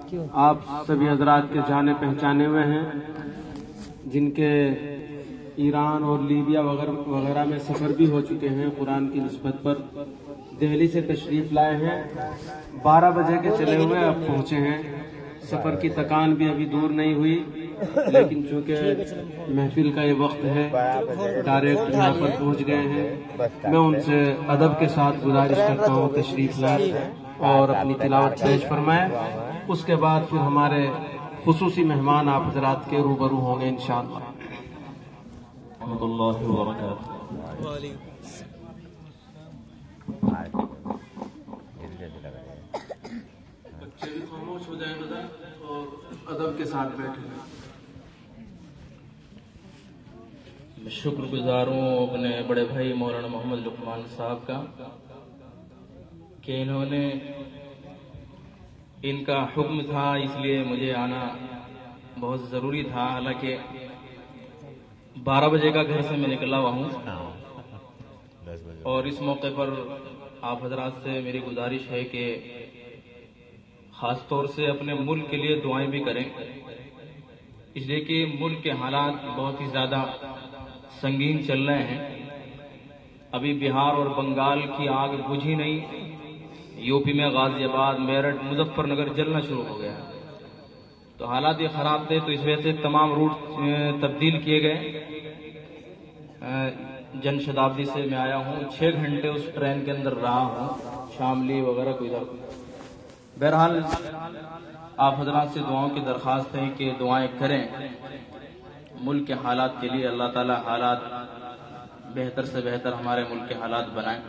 آپ سبھی حضرات کے جانے پہچانے ہوئے ہیں، جن کے ایران اور لیبیا وغیرہ میں سفر بھی ہو چکے ہیں، قرآن کی نسبت پر دہلی سے تشریف لائے ہیں۔ 12 بجے کے چلے ہوئے اب پہنچے ہیں۔ سفر کی تکان بھی ابھی دور نہیں ہوئی، لیکن چونکہ محفل کا یہ وقت ہے، ڈائریکٹ یہاں پر پہنچ گئے ہیں۔ میں ان سے ادب کے ساتھ گزارش کرتا ہوں تشریف لائیں اور اپنی تلاوت پیش فرمائیں۔ اس کے بعد پھر ہمارے خصوصی مہمان آپ حضرات کے روبرو ہوں گے انشاءاللہ۔ ورحمۃ اللہ وبرکاتہ۔ بچے بھی خاموش ہو جائیں اور ادب کے ساتھ بیٹھے ہیں۔ میں شکر گزار ہوں اپنے بڑے بھائی مولانا محمد لقمان صاحب کا کہ انہوں نے، ان کا حکم تھا اس لیے مجھے آنا بہت ضروری تھا، حالانکہ 12 بجے کا گھر سے میں نکلا ہوا ہوں، اور اس موقع پر آپ حضرات سے میری گزارش ہے کہ خاص طور سے اپنے ملک کے لیے دعائیں بھی کریں، اس لیے کہ ملک کے حالات بہت ہی زیادہ سنگین چل رہے ہیں۔ ابھی بہار اور بنگال کی آگ بجھی نہیں، یو پی میں غازی آباد، میرٹھ، مظفر نگر جلنا شروع ہو گیا، تو حالات یہ خراب تھے، تو اس وجہ سے تمام روٹ تبدیل کیے گئے۔ جن شتابدی سے میں آیا ہوں، 6 گھنٹے اس ٹرین کے اندر رہا ہوں، شاملی وغیرہ کو ادھر۔ بہرحال آپ حضرات سے دعاؤں کی درخواست ہے کہ دعائیں کریں ملک کے حالات کے لیے، اللہ تعالی حالات بہتر سے بہتر ہمارے ملک کے حالات بنائیں۔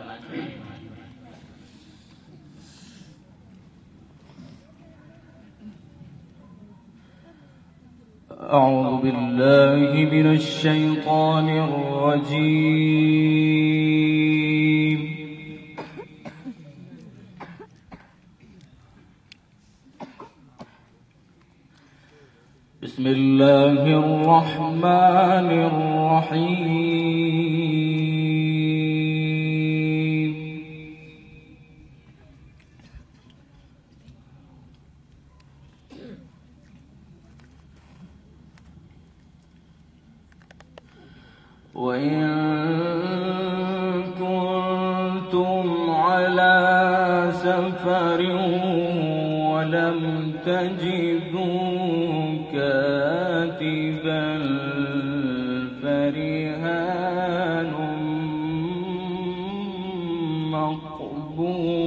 اعوذ باللہ من الشیطان الرجیم، بسم اللہ الرحمن الرحیم، وَإِن كُنتُمْ عَلَى سَفَرٍ وَلَمْ تَجِدُوا كَاتِبًا فَرِهَانٌ مَّقْبُوضَةٌ،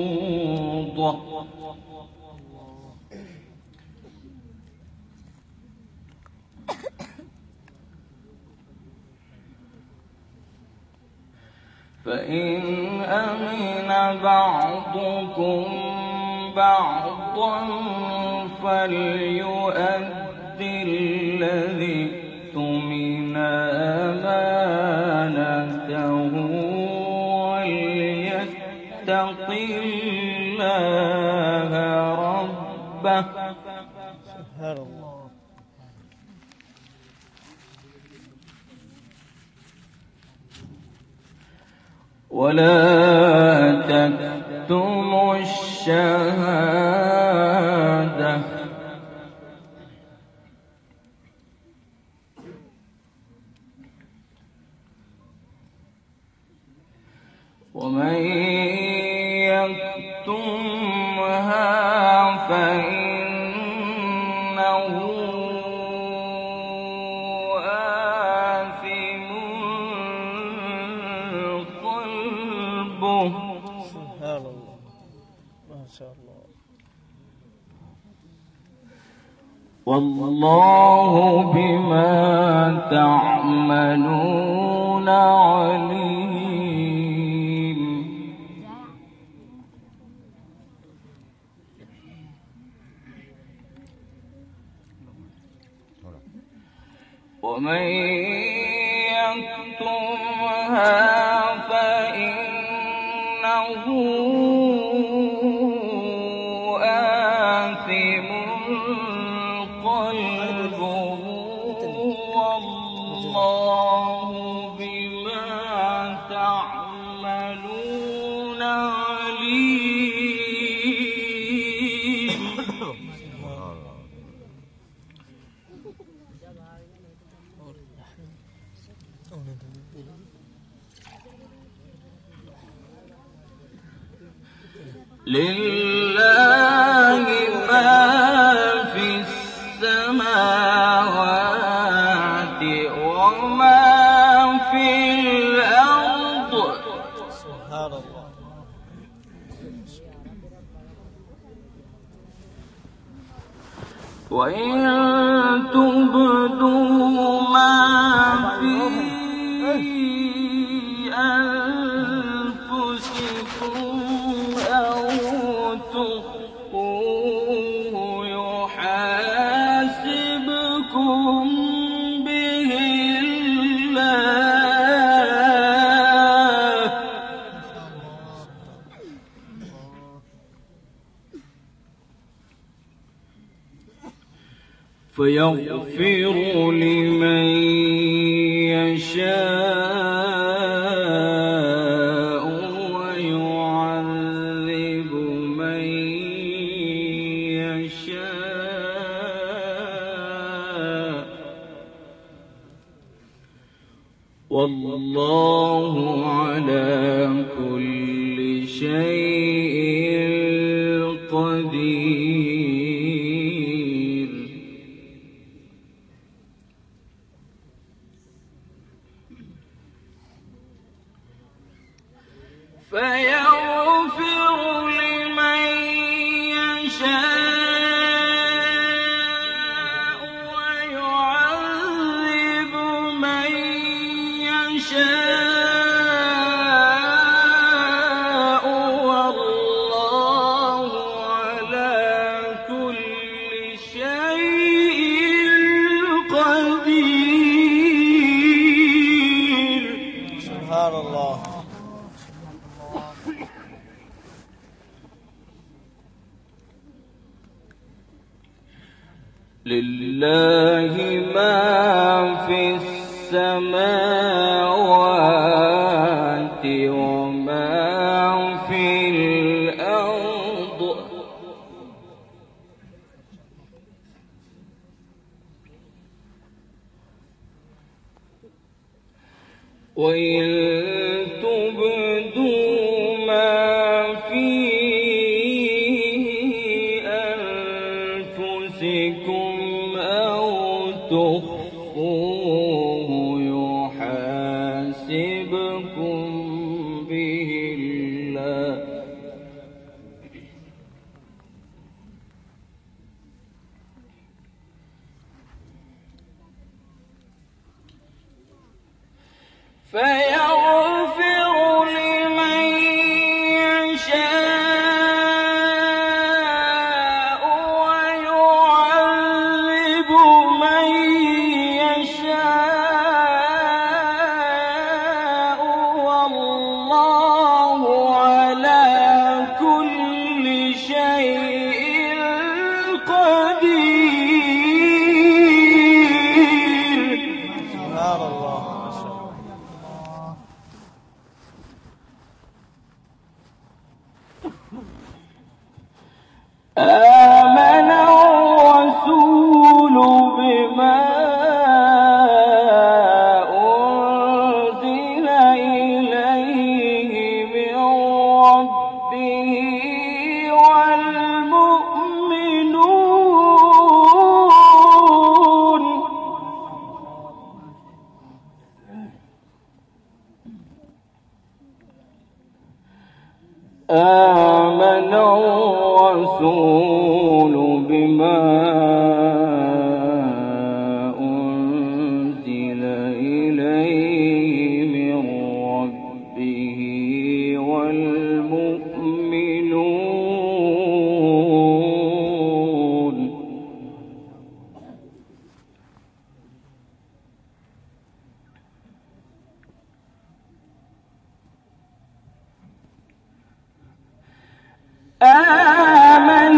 فَإِنْ أَمِنَ بَعْضُكُمْ بَعْضًا فَلْيُؤَدِّ الَّذِي اؤْتُمِنَ أَمَانَتَهُ وَلْيَتَّقِ اللَّهَ رَبَّهُ، وَلَا تَكْتُمُوا الشَّهَادَةَ، وَمَن يَكْتُمْهَا فَإِنَّهُ آثِمٌ قَلْبُهُ، سبحان اللہ، ماشاء اللہ، واللہ بما تعملون علیم۔ ومن يكتمها فإنه آثم قلبه، والله بما تعملون عليم۔ لله ما في السماوات وما في الأرض. سبحان الله. وإن تبدوا ما في أنفسكم أو تخفوه يحاسبكم به الله فيغفر لمن يشاء ويعذب من يشاء والله على كل شيء قدير. فيغفر لمن يشاء ويعذب من يشاء والله على كل شيء قدير. سبحان الله. لله ما في السماوات وما في الأرض. وإن تبدوا ما في أنفسكم أو تخفوه يحاسبكم به الله فيغفر لمن يشاء ويعذب من يشاء والله على كل شيء قدير. سبحان الله. ما شاء الله. آمن الرسول بما أنزل إليه من ربه والمؤمنون آمن الرسول بما أنزل إليه من ربه والمؤمنون آمن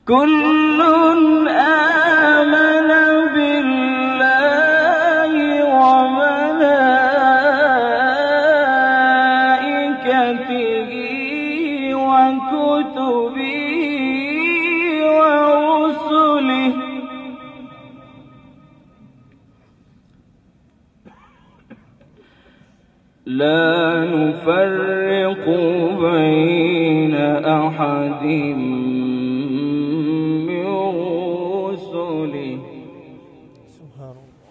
كل آمن بالله وملائكته وكتبه ورسله لا نفرق بين أحد من رسله. سبحان الله.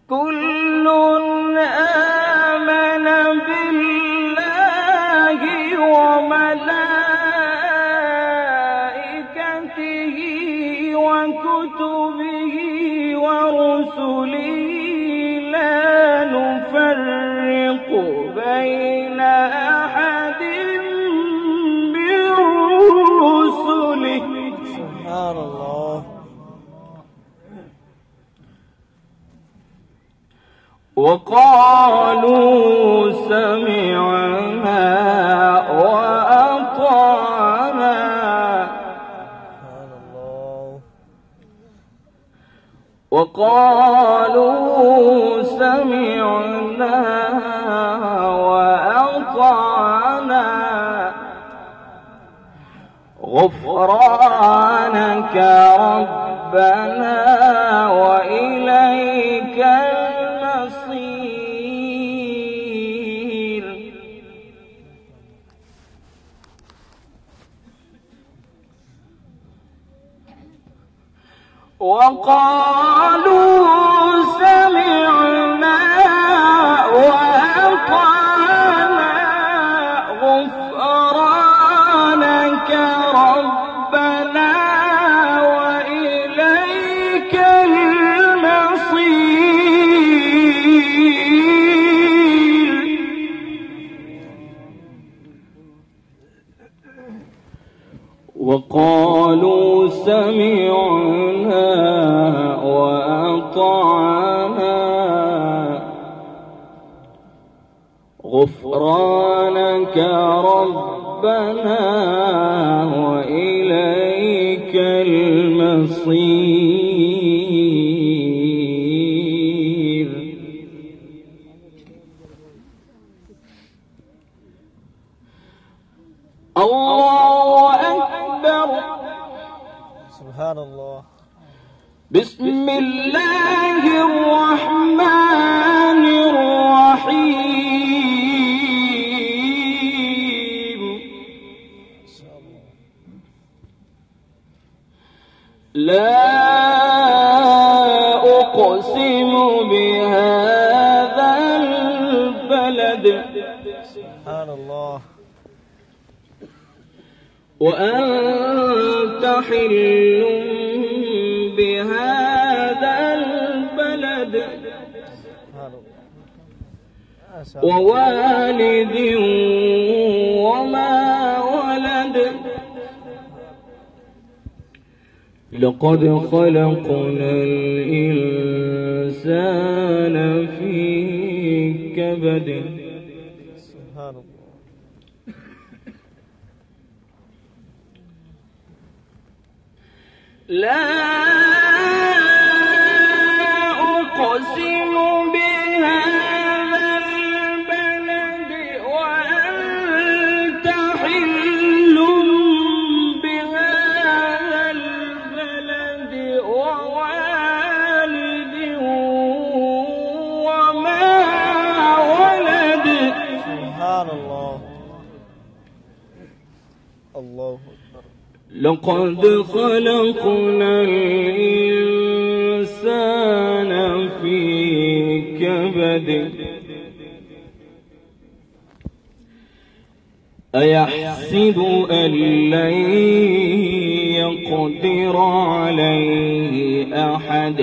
كل آمن بالله وملائكته وكتبه ورسله لا نفرق بين أحد من رسله. سبحان الله. وقالوا سمعنا وأطعنا. سبحان الله. وقالوا سمعنا وأطعنا غفرانك ربنا وإليك المصير. وقالوا سمعنا وأطعنا غفرانك ربنا وإليك المصير. وقالوا سمعنا وأطعنا غفرانك ربنا وإليك المصير. الله أكبر. سبحان الله. بسم الله الرحمن الرحيم. لا أقسم بهذا البلد. سبحان الله. وأنت حل بهذا البلد سبحان الله. ووالد وما ولد لقد خلقنا الإنسان في كبد. سبحان الله. لا أقسم بهذا البلد وأنت حل بهذا البلد ووالد وما ولد. سبحان الله. الله أكبر. لقد خلقنا الإنسان في كبد. أيحسب أن لن يقدر عليه أحد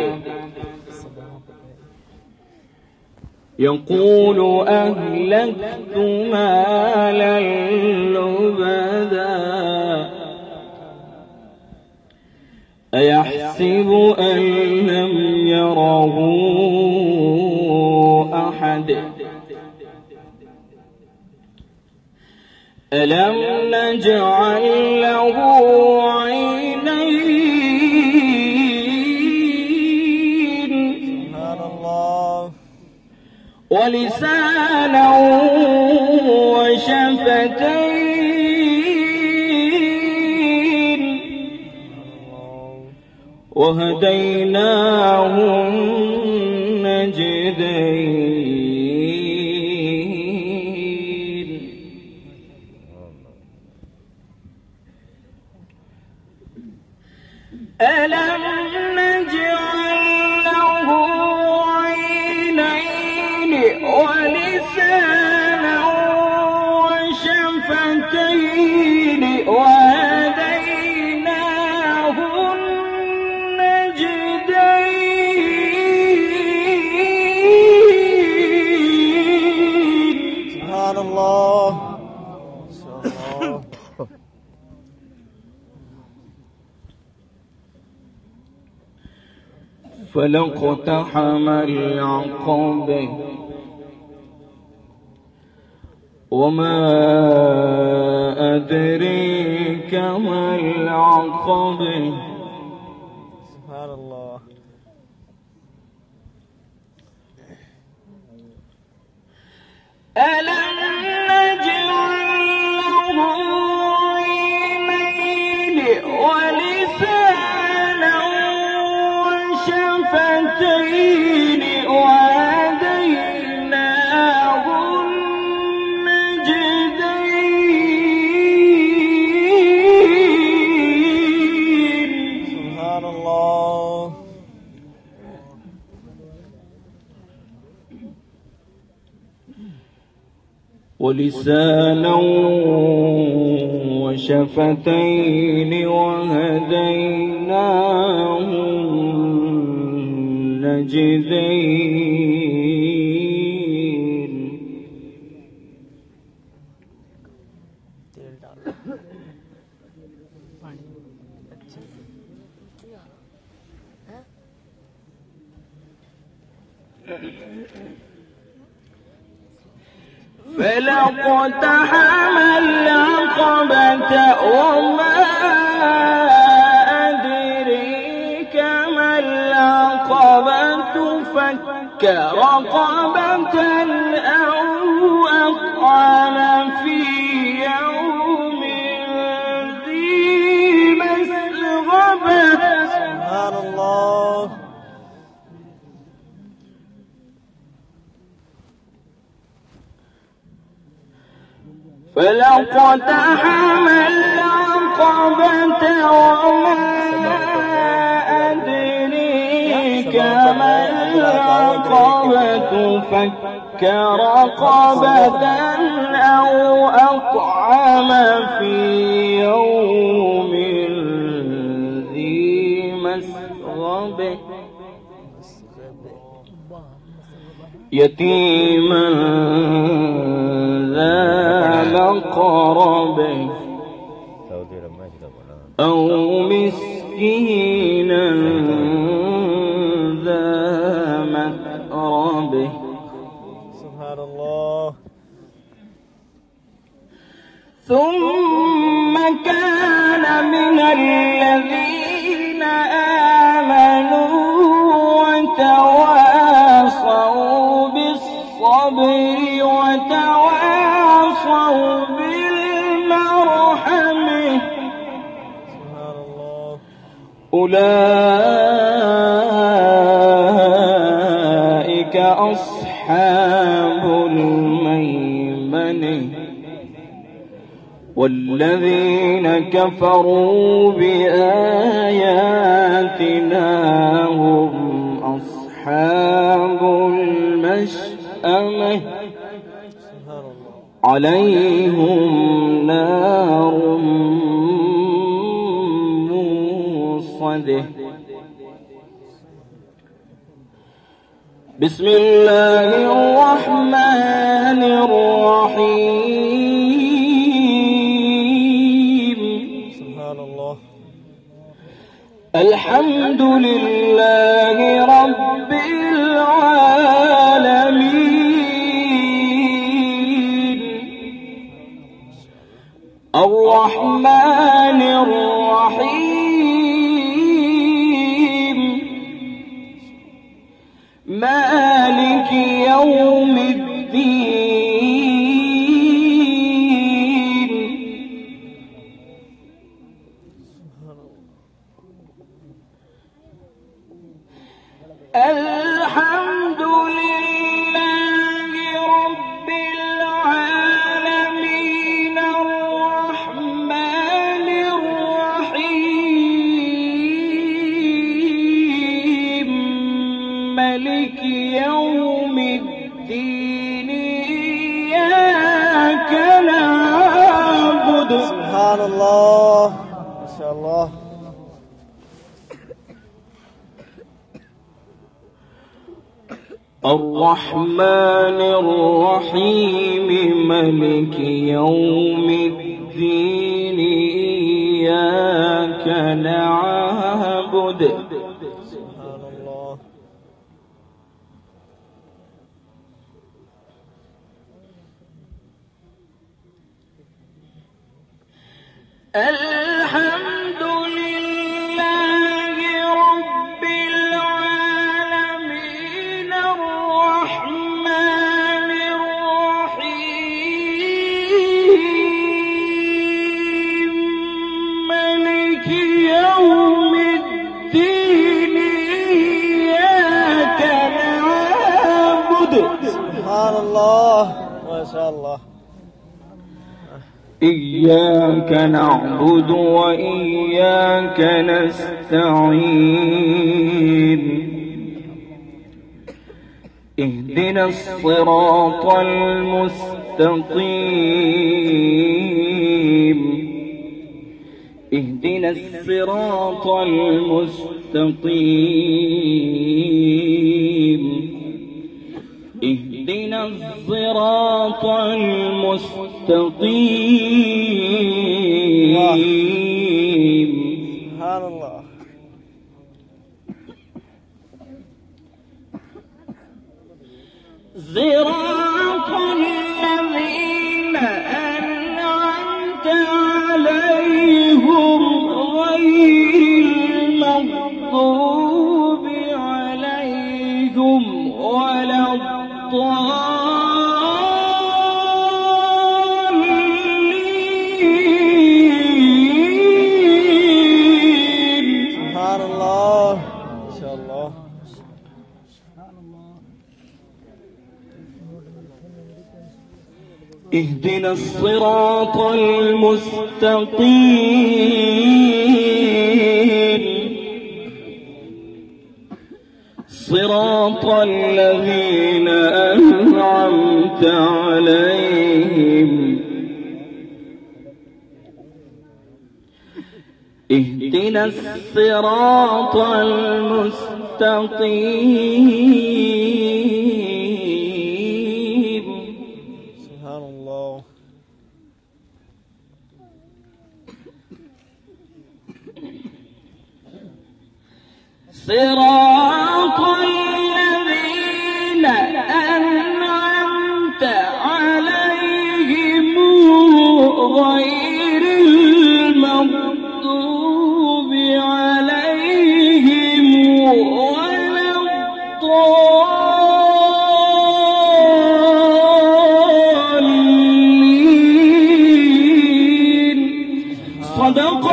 يقول أهلكت مالا لبدا أيحسب أن لم يره أحد ألم نجعل له عينين سبحان الله ولسانا وشفتين وهديناه النجدين ألم نجعل له عينين ولسانا وشفتين وهديناه النجدين سبحان الله ما شاء الله فلاقتحم العقبة وما أدريك ما العقبة سبحان الله ألم نجعل له عينين ولسانا وشفتين وهديناه النجدين سبحان الله ولسانا وشفتين وهديناه النجدين तेल डाल पानी अच्छे से فلاقتحم العقبة وما أدريك ما العقبة فك رقبة أو أطعم في يوم ذي مسغبة سبحان الله فلاقتحم العقبة وما أدريك ما العقبة فك رقبة أو أطعم في يوم ذي مسغبة يتيما ذا مقربة أو مسكينا ذا متربة سبحان الله ثم كان من الذين آمنوا وتواصوا بالصبر وتواصوا بالمرحمة سبحان الله أولئك أصحاب الميمنة والذين كفروا بآياتنا هم أصحاب المشأمة سبحان الله عليهم نار موصده بسم الله الرحمن الرحيم سبحان الله الحمد لله رب العالمين الرحمن الرحيم مالك يوم الدين الحمد لله رب العالمين الرحمن الرحيم مالك يوم الدين إياك نعبد. سبحان الله ما شاء الله. الرحمن الرحيم مالك يوم الدين إياك نعبد. سبحان الله. الحمد لله رب العالمين الرحمن الرحيم مالك يوم الدين إياك نعبد. سبحان الله ما شاء الله. إياك نعبد وإياك نستعين اهدنا الصراط المستقيم اهدنا الصراط المستقيم اهدنا الصراط المستقيم. سبحان الله. صراط الذين أنعمت عليهم غير المغضوب عليهم ولا الضالين. سبحان الله ما شاء الله. اهدنا الصراط المستقيم صراط الذين أنعمت عليهم اهدنا الصراط المستقيم. سبحان الله. صراط الذين أنعمت عليهم غير المغضوب عليهم ولا الضالين. صدق